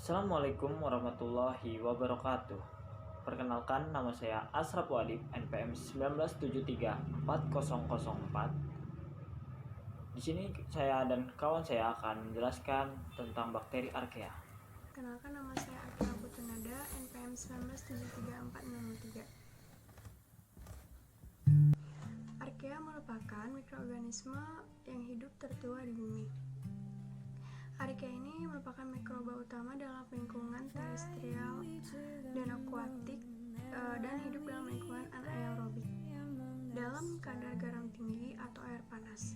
Assalamualaikum warahmatullahi wabarakatuh. Perkenalkan, nama saya Asraf Wadib, NPM 19734004. Di sini saya dan kawan saya akan menjelaskan tentang bakteri Archaea. Kenalkan, nama saya Archaea Putranada, NPM 19734003. Archaea merupakan mikroorganisme yang hidup tertua di bumi. Archaea ini merupakan mikroba utama dalam lingkungan terestrial dan akuatik dan hidup dalam lingkungan anaerobik dalam kadar garam tinggi atau air panas.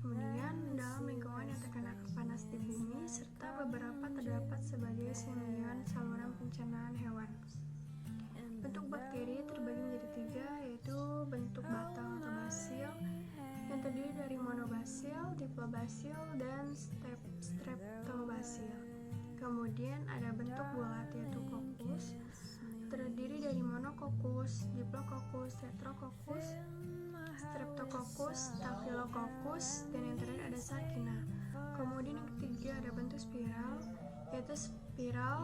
Kemudian dalam lingkungan yang terkena panas di bumi, serta beberapa terdapat sebagai senian saluran pencernaan hewan. Bentuk bakteri terbagi menjadi 3, yaitu bentuk batang atau basil yang terdiri dari monobasil, diplobasil, dan streptobasil. Kemudian ada bentuk bulat yaitu kokus, terdiri dari monokokus, diplokokus, tetrokokus, streptokokus, staphylococcus, dan yang terakhir ada sarkina. Kemudian yang ketiga ada bentuk spiral, yaitu spiral,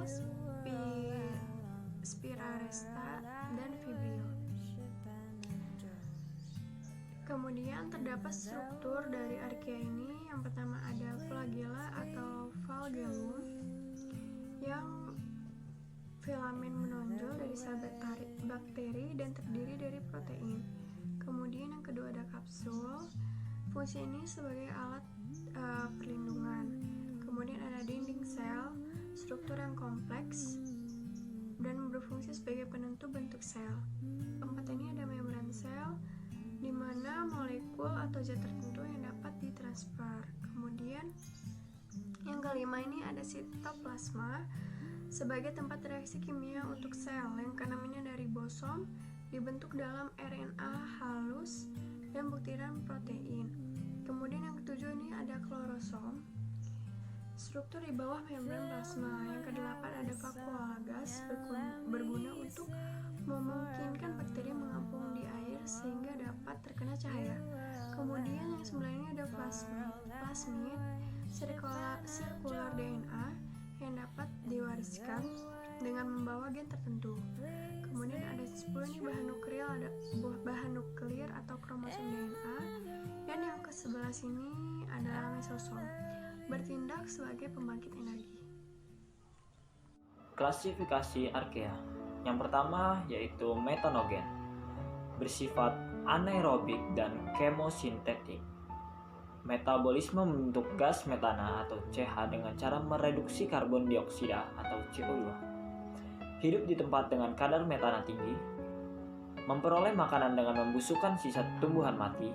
spiraresta, dan vibrio. Kemudian terdapat struktur dari Archaea ini. Yang pertama ada flagella atau flagellum yang filamen menonjol dari sel bakteri dan terdiri dari protein. Kemudian yang kedua ada kapsul. Fungsi ini sebagai alat perlindungan. Kemudian ada dinding sel, struktur yang kompleks dan berfungsi sebagai penentu bentuk sel. Keempat ini ada membran sel, di mana molekul atau zat tertentu yang dapat ditransfer. Kemudian yang kelima ini ada sitoplasma sebagai tempat reaksi kimia untuk sel. Yang keenam ini ada ribosom, dibentuk dalam RNA halus dan butiran protein. Kemudian yang ketujuh ini ada klorosom, struktur di bawah membran plasma. Yang kedelapan ada vakuolagas, berguna untuk memungkinkan bakteri mengapung di air sehingga dapat terkena cahaya. Kemudian yang sembilan ini ada plasmid, sirkular DNA yang dapat diwariskan dengan membawa gen tertentu. Kemudian ada 10 ini bahan nuklir atau kromosom DNA, dan yang ke-11 ini adalah mesosom, bertindak sebagai pembangkit energi. Klasifikasi Archaea. Yang pertama yaitu metanogen, bersifat anaerobik dan kemosintetik. Metabolisme membentuk gas metana atau CH dengan cara mereduksi karbon dioksida atau CO2. Hidup di tempat dengan kadar metana tinggi. Memperoleh makanan dengan membusukkan sisa tumbuhan mati.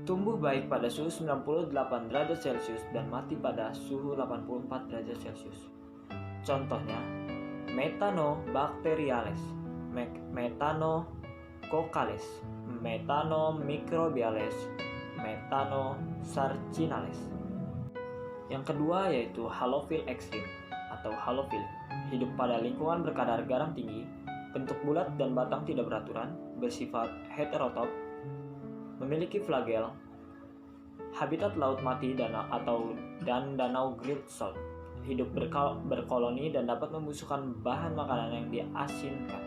Tumbuh baik pada suhu 98 derajat Celcius dan mati pada suhu 84 derajat Celcius. Contohnya, Methanobacteriales, Methanococales, Methanomicrobiales, Methanosarcinales. Yang kedua yaitu halofil ekstrim atau halofil, hidup pada lingkungan berkadar garam tinggi, bentuk bulat dan batang tidak beraturan, bersifat heterotop, memiliki flagel, habitat laut mati dan danau Great Salt, hidup berkoloni dan dapat membusukkan bahan makanan yang diasinkan.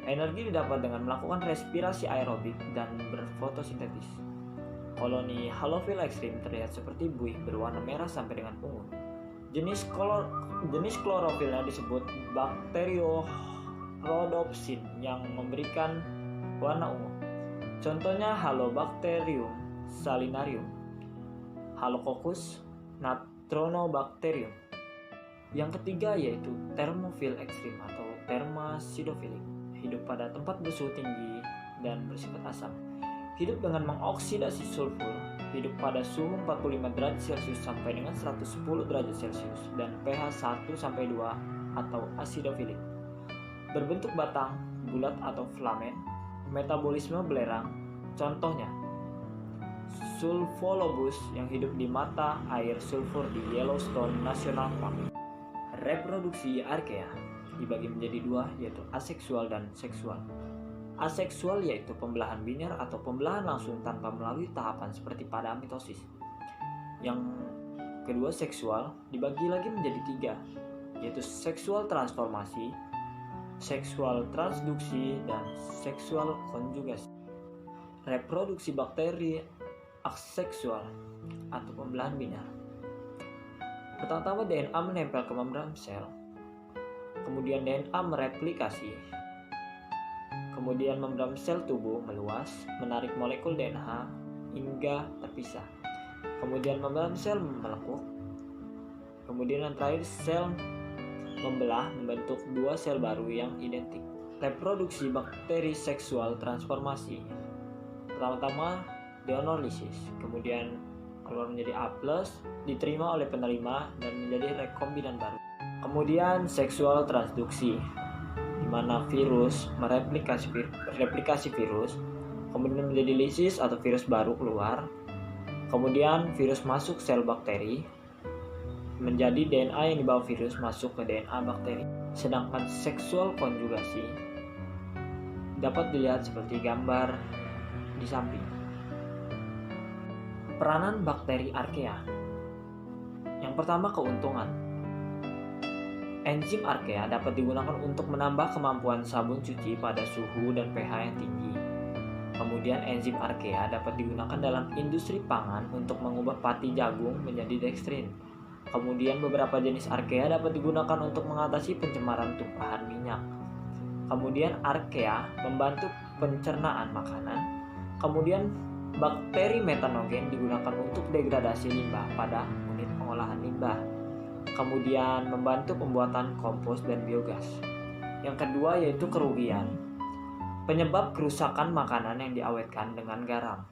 Energi didapat dengan melakukan respirasi aerobik dan berfotosintesis. Koloni halofil ekstrim terlihat seperti buih berwarna merah sampai dengan ungu. Jenis klorofilnya disebut Bacteriorhodopsin yang memberikan warna ungu. Contohnya Halobacterium salinarium, Halococcus Natronobacterium. Yang ketiga yaitu thermophil ekstrim atau thermosidofilik, hidup pada tempat bersuhu tinggi dan bersifat asam. Hidup dengan mengoksidasi sulfur, hidup pada suhu 45 derajat Celcius sampai dengan 110 derajat Celcius dan pH 1-2 atau asidofilik. Berbentuk batang, bulat atau filamen, metabolisme belerang. Contohnya Sulfolobus yang hidup di mata air sulfur di Yellowstone National Park. Reproduksi Archaea dibagi menjadi 2, yaitu aseksual dan seksual. Aseksual yaitu pembelahan biner atau pembelahan langsung tanpa melalui tahapan seperti pada mitosis. Yang kedua seksual dibagi lagi menjadi 3, yaitu seksual transformasi, seksual transduksi, dan seksual konjugasi. Reproduksi bakteri aseksual atau pembelahan binar. Pertama-tama DNA menempel ke membran sel, kemudian DNA mereplikasi, kemudian membran sel tubuh meluas, menarik molekul DNA hingga terpisah, kemudian membran sel melekuk, kemudian yang terakhir sel membelah membentuk 2 sel baru yang identik. Reproduksi bakteri seksual transformasi. Pertama-tama deonolysis, kemudian keluar menjadi A+, diterima oleh penerima dan menjadi rekombinan baru. Kemudian seksual transduksi, di mana virus mereplikasi virus, kemudian menjadi lisis atau virus baru keluar. Kemudian virus masuk sel bakteri, menjadi DNA yang dibawa virus masuk ke DNA bakteri. Sedangkan seksual konjugasi dapat dilihat seperti gambar di samping. Peranan bakteri archaea. Yang pertama, keuntungan. Enzim archaea dapat digunakan untuk menambah kemampuan sabun cuci pada suhu dan pH yang tinggi. Kemudian enzim archaea dapat digunakan dalam industri pangan untuk mengubah pati jagung menjadi dextrin. Kemudian beberapa jenis archaea dapat digunakan untuk mengatasi pencemaran tumpahan minyak. Kemudian archaea membantu pencernaan makanan. Kemudian bakteri metanogen digunakan untuk degradasi limbah pada unit pengolahan limbah. Kemudian membantu pembuatan kompos dan biogas. Yang kedua yaitu kerugian. Penyebab kerusakan makanan yang diawetkan dengan garam.